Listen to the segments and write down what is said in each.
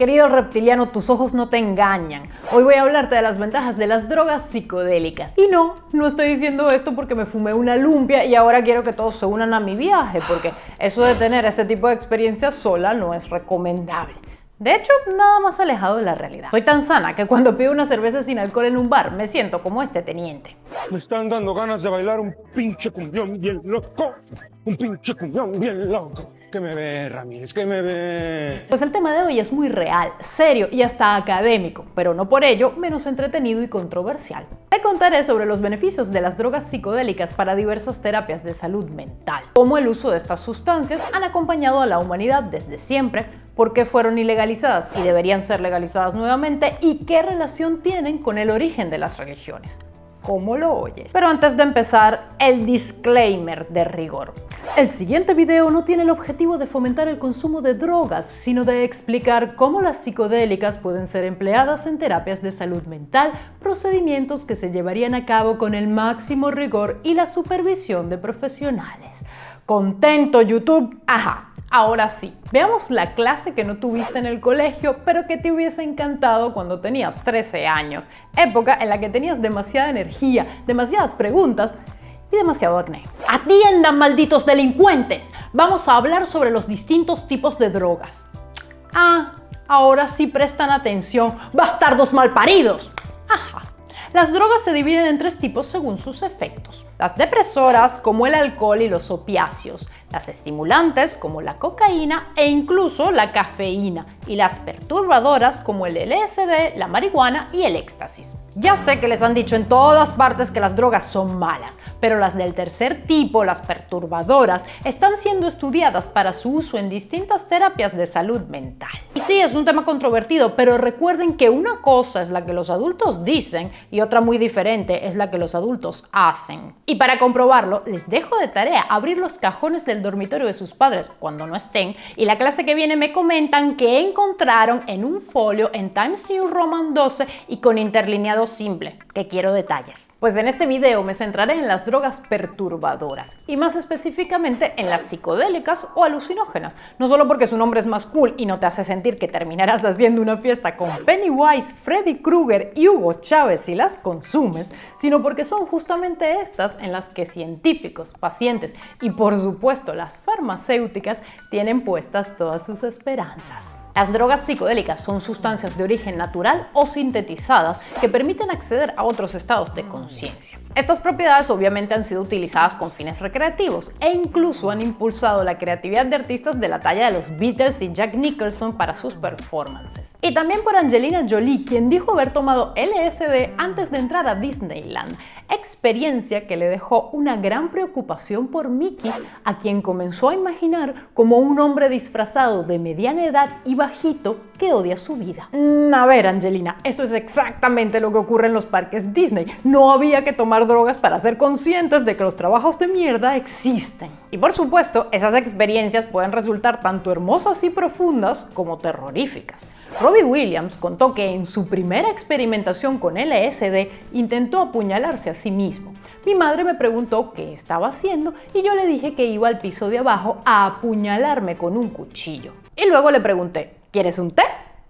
Querido reptiliano, tus ojos no te engañan. Hoy voy a hablarte de las ventajas de las drogas psicodélicas. Y no estoy diciendo esto porque me fumé una lumpia y ahora quiero que todos se unan a mi viaje, porque eso de tener este tipo de experiencias sola no es recomendable. De hecho, nada más alejado de la realidad. Soy tan sana que cuando pido una cerveza sin alcohol en un bar, me siento como este teniente. Me están dando ganas de bailar un pinche cumbión bien loco. Un pinche cumbión bien loco. ¿Qué me ve, Ramírez? ¿Qué me ve? Pues el tema de hoy es muy real, serio y hasta académico, pero no por ello menos entretenido y controversial. Te contaré sobre los beneficios de las drogas psicodélicas para diversas terapias de salud mental, cómo el uso de estas sustancias han acompañado a la humanidad desde siempre, por qué fueron ilegalizadas y deberían ser legalizadas nuevamente y qué relación tienen con el origen de las religiones. ¿Cómo lo oyes? Pero antes de empezar, el disclaimer de rigor. El siguiente video no tiene el objetivo de fomentar el consumo de drogas, sino de explicar cómo las psicodélicas pueden ser empleadas en terapias de salud mental, procedimientos que se llevarían a cabo con el máximo rigor y la supervisión de profesionales. ¿Contento, YouTube? Ajá. Ahora sí, veamos la clase que no tuviste en el colegio, pero que te hubiese encantado cuando tenías 13 años, época en la que tenías demasiada energía, demasiadas preguntas y demasiado acné. ¡Atiendan, malditos delincuentes! Vamos a hablar sobre los distintos tipos de drogas. Ah, ahora sí prestan atención, bastardos malparidos. Ajá. Las drogas se dividen en tres tipos según sus efectos. Las depresoras, como el alcohol y los opiáceos. Las estimulantes, como la cocaína e incluso la cafeína. Y las perturbadoras, como el LSD, la marihuana y el éxtasis. Ya sé que les han dicho en todas partes que las drogas son malas, pero las del tercer tipo, las perturbadoras, están siendo estudiadas para su uso en distintas terapias de salud mental. Y sí, es un tema controvertido, pero recuerden que una cosa es la que los adultos dicen y otra muy diferente es la que los adultos hacen. Y para comprobarlo, les dejo de tarea abrir los cajones del dormitorio de sus padres cuando no estén, y la clase que viene me comentan que encontraron en un folio en Times New Roman 12 y con interlineado simple, que quiero detalles. Pues en este video me centraré en las drogas perturbadoras y más específicamente en las psicodélicas o alucinógenas, no solo porque su nombre es más cool y no te hace sentir que terminarás haciendo una fiesta con Pennywise, Freddy Krueger y Hugo Chávez si las consumes, sino porque son justamente estas en las que científicos, pacientes y por supuesto las farmacéuticas tienen puestas todas sus esperanzas. Las drogas psicodélicas son sustancias de origen natural o sintetizadas que permiten acceder a otros estados de conciencia. Estas propiedades obviamente han sido utilizadas con fines recreativos e incluso han impulsado la creatividad de artistas de la talla de los Beatles y Jack Nicholson para sus performances. Y también por Angelina Jolie, quien dijo haber tomado LSD antes de entrar a Disneyland, experiencia que le dejó una gran preocupación por Mickey, a quien comenzó a imaginar como un hombre disfrazado de mediana edad y bajito que odia su vida. A ver, Angelina, eso es exactamente lo que ocurre en los parques Disney. No había que tomar drogas para ser conscientes de que los trabajos de mierda existen. Y por supuesto, esas experiencias pueden resultar tanto hermosas y profundas como terroríficas. Robbie Williams contó que en su primera experimentación con LSD intentó apuñalarse a sí mismo. Mi madre me preguntó qué estaba haciendo y yo le dije que iba al piso de abajo a apuñalarme con un cuchillo. Y luego le pregunté, ¿quieres un té?,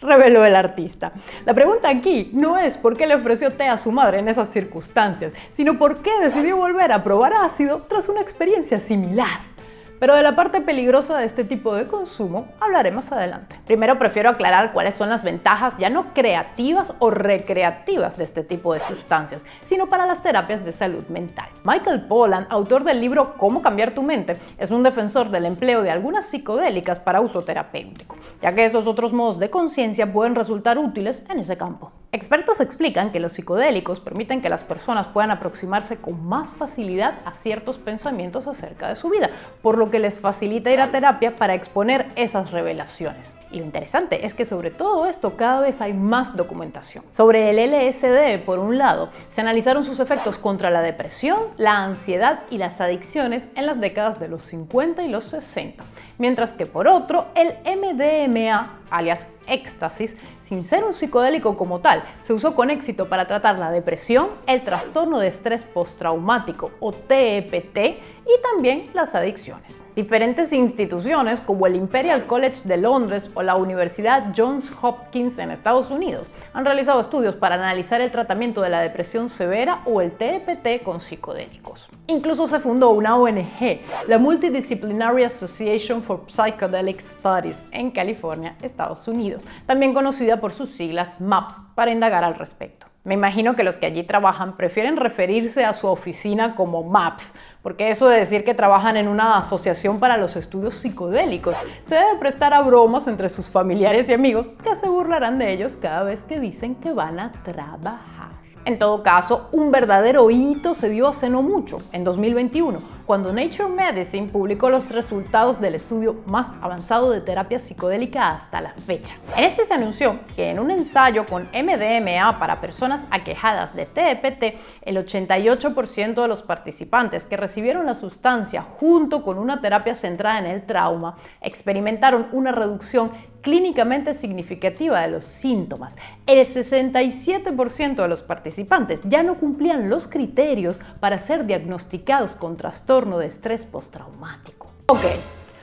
reveló el artista. La pregunta aquí no es por qué le ofreció té a su madre en esas circunstancias, sino por qué decidió volver a probar ácido tras una experiencia similar. Pero de la parte peligrosa de este tipo de consumo hablaré más adelante. Primero prefiero aclarar cuáles son las ventajas ya no creativas o recreativas de este tipo de sustancias, sino para las terapias de salud mental. Michael Pollan, autor del libro Cómo cambiar tu mente, es un defensor del empleo de algunas psicodélicas para uso terapéutico, ya que esos otros modos de conciencia pueden resultar útiles en ese campo. Expertos explican que los psicodélicos permiten que las personas puedan aproximarse con más facilidad a ciertos pensamientos acerca de su vida, por lo que les facilita ir a terapia para exponer esas revelaciones. Y lo interesante es que sobre todo esto cada vez hay más documentación. Sobre el LSD, por un lado, se analizaron sus efectos contra la depresión, la ansiedad y las adicciones en las décadas de los 50 y los 60, mientras que por otro, el MDMA, alias éxtasis, sin ser un psicodélico como tal, se usó con éxito para tratar la depresión, el trastorno de estrés postraumático o TEPT y también las adicciones. Diferentes instituciones como el Imperial College de Londres o la Universidad Johns Hopkins en Estados Unidos han realizado estudios para analizar el tratamiento de la depresión severa o el TPT con psicodélicos. Incluso se fundó una ONG, la Multidisciplinary Association for Psychedelic Studies, en California, Estados Unidos, también conocida por sus siglas MAPS, para indagar al respecto. Me imagino que los que allí trabajan prefieren referirse a su oficina como MAPS, porque eso de decir que trabajan en una asociación para los estudios psicodélicos se debe prestar a bromas entre sus familiares y amigos que se burlarán de ellos cada vez que dicen que van a trabajar. En todo caso, un verdadero hito se dio hace no mucho, en 2021, cuando Nature Medicine publicó los resultados del estudio más avanzado de terapia psicodélica hasta la fecha. En este se anunció que en un ensayo con MDMA para personas aquejadas de TPT, el 88% de los participantes que recibieron la sustancia junto con una terapia centrada en el trauma experimentaron una reducción clínicamente significativa de los síntomas. El 67% de los participantes ya no cumplían los criterios para ser diagnosticados con trastorno de estrés postraumático. Ok,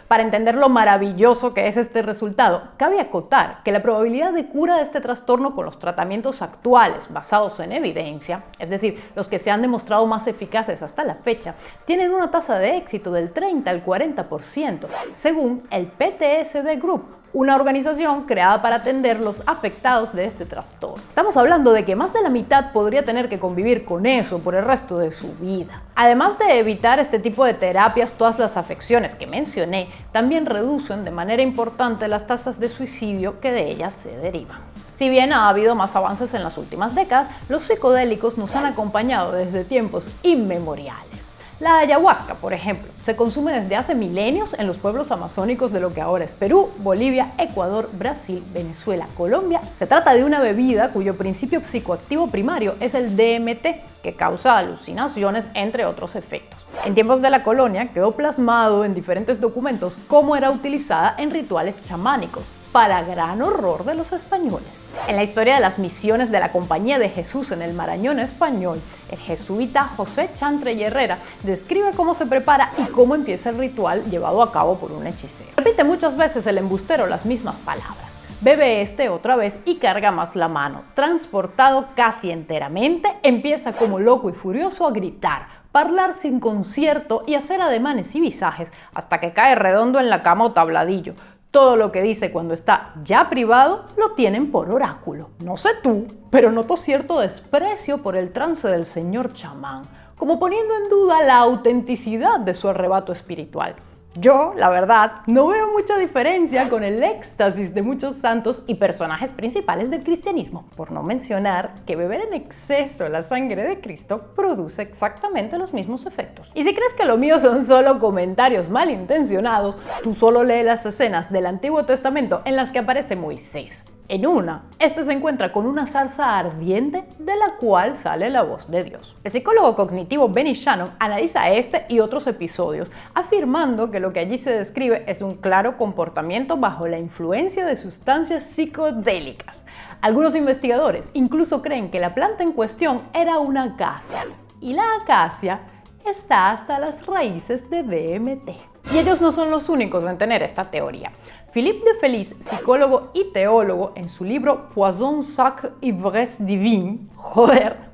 para entender lo maravilloso que es este resultado, cabe acotar que la probabilidad de cura de este trastorno con los tratamientos actuales basados en evidencia, es decir, los que se han demostrado más eficaces hasta la fecha, tienen una tasa de éxito del 30 al 40%, según el PTSD Group, una organización creada para atender los afectados de este trastorno. Estamos hablando de que más de la mitad podría tener que convivir con eso por el resto de su vida. Además de evitar este tipo de terapias, todas las afecciones que mencioné también reducen de manera importante las tasas de suicidio que de ellas se derivan. Si bien ha habido más avances en las últimas décadas, los psicodélicos nos han acompañado desde tiempos inmemoriales. La ayahuasca, por ejemplo, se consume desde hace milenios en los pueblos amazónicos de lo que ahora es Perú, Bolivia, Ecuador, Brasil, Venezuela, Colombia. Se trata de una bebida cuyo principio psicoactivo primario es el DMT, que causa alucinaciones, entre otros efectos. En tiempos de la colonia quedó plasmado en diferentes documentos cómo era utilizada en rituales chamánicos, para gran horror de los españoles. En la historia de las misiones de la Compañía de Jesús en el Marañón español, el jesuita José Chantre y Herrera describe cómo se prepara y cómo empieza el ritual llevado a cabo por un hechicero. Repite muchas veces el embustero las mismas palabras. Bebe este otra vez y carga más la mano. Transportado casi enteramente, empieza como loco y furioso a gritar, parlar sin concierto y hacer ademanes y visajes hasta que cae redondo en la cama o tabladillo. Todo lo que dice cuando está ya privado lo tienen por oráculo. No sé tú, pero noto cierto desprecio por el trance del señor chamán, como poniendo en duda la autenticidad de su arrebato espiritual. Yo, la verdad, no veo mucha diferencia con el éxtasis de muchos santos y personajes principales del cristianismo, por no mencionar que beber en exceso la sangre de Cristo produce exactamente los mismos efectos. Y si crees que lo mío son solo comentarios malintencionados, tú solo lee las escenas del Antiguo Testamento en las que aparece Moisés. En una, este se encuentra con una zarza ardiente de la cual sale la voz de Dios. El psicólogo cognitivo Benny Shannon analiza este y otros episodios, afirmando que lo que allí se describe es un claro comportamiento bajo la influencia de sustancias psicodélicas. Algunos investigadores incluso creen que la planta en cuestión era una acacia, y la acacia está hasta las raíces de DMT. Y ellos no son los únicos en tener esta teoría. Philippe de Felice, psicólogo y teólogo, en su libro Poison, Sacre, Ivresse Divine,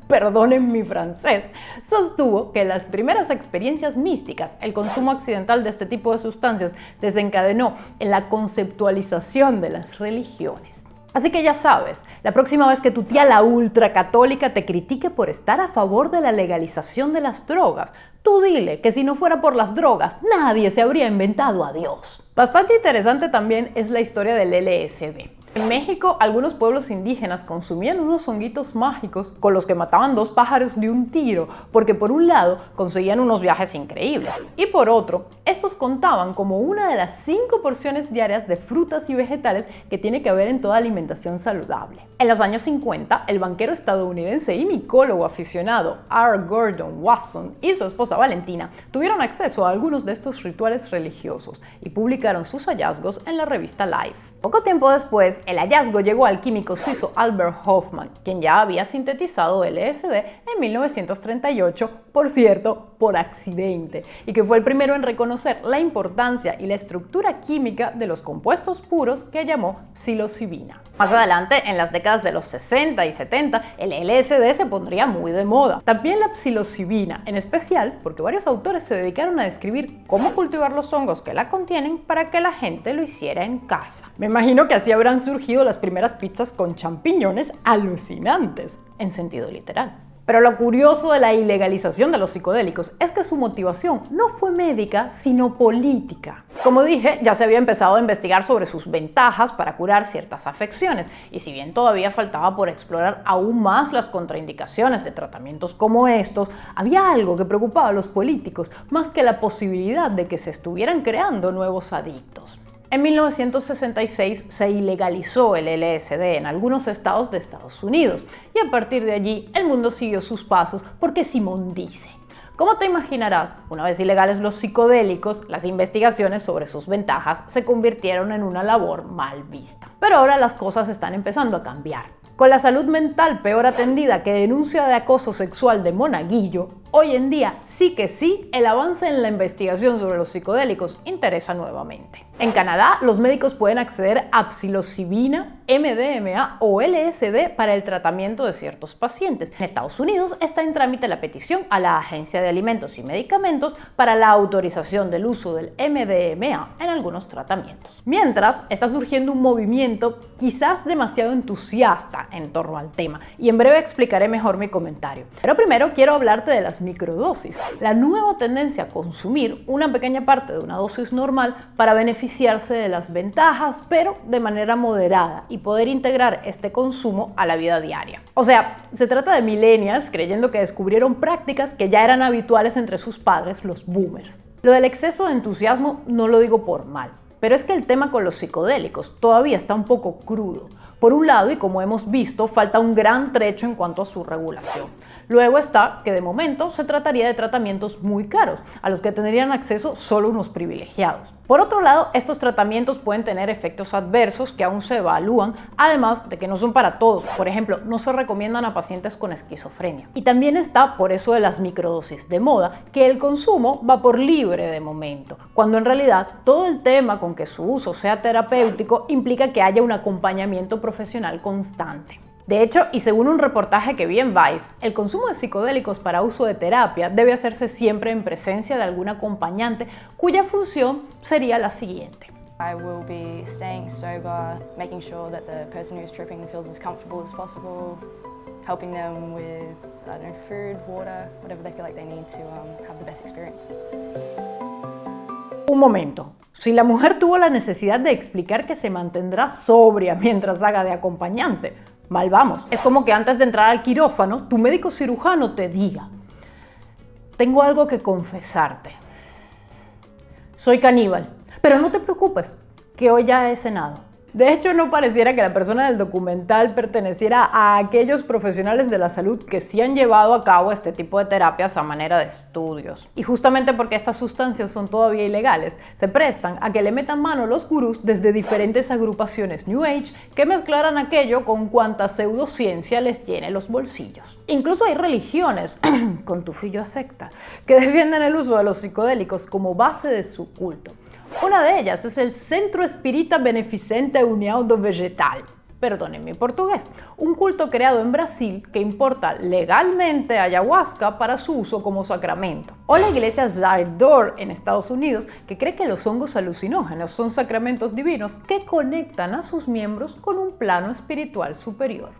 perdonen mi francés, sostuvo que las primeras experiencias místicas, el consumo accidental de este tipo de sustancias, desencadenó en la conceptualización de las religiones. Así que ya sabes, la próxima vez que tu tía la ultracatólica te critique por estar a favor de la legalización de las drogas, tú dile que si no fuera por las drogas, nadie se habría inventado a Dios. Bastante interesante también es la historia del LSD. En México, algunos pueblos indígenas consumían unos honguitos mágicos con los que mataban 2 pájaros de un tiro, porque por un lado conseguían unos viajes increíbles y por otro, estos contaban como una de las 5 porciones diarias de frutas y vegetales que tiene que haber en toda alimentación saludable. En los años 50, el banquero estadounidense y micólogo aficionado R. Gordon Wasson y su esposa Valentina tuvieron acceso a algunos de estos rituales religiosos y publicaron sus hallazgos en la revista Life. Poco tiempo después, el hallazgo llegó al químico suizo Albert Hofmann, quien ya había sintetizado LSD en 1938, por cierto, por accidente y que fue el primero en reconocer la importancia y la estructura química de los compuestos puros que llamó psilocibina. Más adelante, en las décadas de los 60 y 70, el LSD se pondría muy de moda. También la psilocibina, en especial porque varios autores se dedicaron a describir cómo cultivar los hongos que la contienen para que la gente lo hiciera en casa. Me imagino que así habrán surgido las primeras pizzas con champiñones alucinantes, en sentido literal. Pero lo curioso de la ilegalización de los psicodélicos es que su motivación no fue médica, sino política. Como dije, ya se había empezado a investigar sobre sus ventajas para curar ciertas afecciones, y si bien todavía faltaba por explorar aún más las contraindicaciones de tratamientos como estos, había algo que preocupaba a los políticos más que la posibilidad de que se estuvieran creando nuevos adictos. En 1966 se ilegalizó el LSD en algunos estados de Estados Unidos y a partir de allí el mundo siguió sus pasos porque Simón dice: como te imaginarás, una vez ilegales los psicodélicos, las investigaciones sobre sus ventajas se convirtieron en una labor mal vista. Pero ahora las cosas están empezando a cambiar. Con la salud mental peor atendida que denuncia de acoso sexual de Monaguillo, hoy en día sí que sí, el avance en la investigación sobre los psicodélicos interesa nuevamente. En Canadá, los médicos pueden acceder a psilocibina, MDMA o LSD para el tratamiento de ciertos pacientes. En Estados Unidos está en trámite la petición a la Agencia de Alimentos y Medicamentos para la autorización del uso del MDMA en algunos tratamientos. Mientras, está surgiendo un movimiento quizás demasiado entusiasta en torno al tema, y en breve explicaré mejor mi comentario. Pero primero quiero hablarte de las microdosis, la nueva tendencia a consumir una pequeña parte de una dosis normal para beneficiarse de las ventajas, pero de manera moderada, y poder integrar este consumo a la vida diaria. O sea, se trata de millennials creyendo que descubrieron prácticas que ya eran habituales entre sus padres, los boomers. Lo del exceso de entusiasmo no lo digo por mal, pero es que el tema con los psicodélicos todavía está un poco crudo. Por un lado, y como hemos visto, falta un gran trecho en cuanto a su regulación. Luego está que de momento se trataría de tratamientos muy caros, a los que tendrían acceso solo unos privilegiados. Por otro lado, estos tratamientos pueden tener efectos adversos que aún se evalúan, además de que no son para todos. Por ejemplo, no se recomiendan a pacientes con esquizofrenia. Y también está, por eso de las microdosis de moda, que el consumo va por libre de momento, cuando en realidad todo el tema con que su uso sea terapéutico implica que haya un acompañamiento profesional constante. De hecho, y según un reportaje que vi en Vice, el consumo de psicodélicos para uso de terapia debe hacerse siempre en presencia de algún acompañante cuya función sería la siguiente. I will be staying sober, making sure that the person who's tripping feels as comfortable as possible, helping them with, I don't know, food, water, whatever they feel like they need to have the best experience. Un momento. Si la mujer tuvo la necesidad de explicar que se mantendrá sobria mientras haga de acompañante, mal vamos. Es como que antes de entrar al quirófano, tu médico cirujano te diga: tengo algo que confesarte. Soy caníbal, pero no te preocupes, que hoy ya he cenado. De hecho, no pareciera que la persona del documental perteneciera a aquellos profesionales de la salud que sí han llevado a cabo este tipo de terapias a manera de estudios. Y justamente porque estas sustancias son todavía ilegales, se prestan a que le metan mano los gurús desde diferentes agrupaciones New Age que mezclaran aquello con cuanta pseudociencia les llene los bolsillos. Incluso hay religiones, con tufillo a secta, que defienden el uso de los psicodélicos como base de su culto. Una de ellas es el Centro Espírita Beneficente União do Vegetal, perdonen mi portugués, un culto creado en Brasil que importa legalmente ayahuasca para su uso como sacramento. O la iglesia Zaydoor en Estados Unidos, que cree que los hongos alucinógenos son sacramentos divinos que conectan a sus miembros con un plano espiritual superior.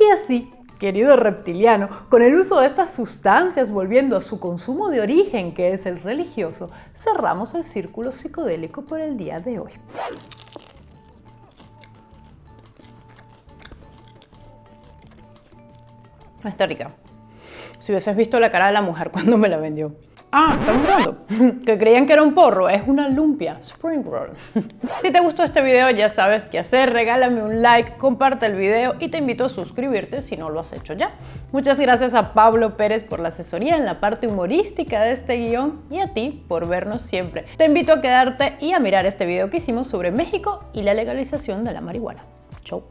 Y así, querido reptiliano, con el uso de estas sustancias volviendo a su consumo de origen, que es el religioso, cerramos el círculo psicodélico por el día de hoy. Está rica. Si hubieses visto la cara de la mujer cuando me la vendió. Ah, ¿están mirando? Que creían que era un porro, es una lumpia, spring roll. Si te gustó este video ya sabes qué hacer, regálame un like, comparte el video y te invito a suscribirte si no lo has hecho ya. Muchas gracias a Pablo Pérez por la asesoría en la parte humorística de este guión y a ti por vernos siempre. Te invito a quedarte y a mirar este video que hicimos sobre México y la legalización de la marihuana. Chau.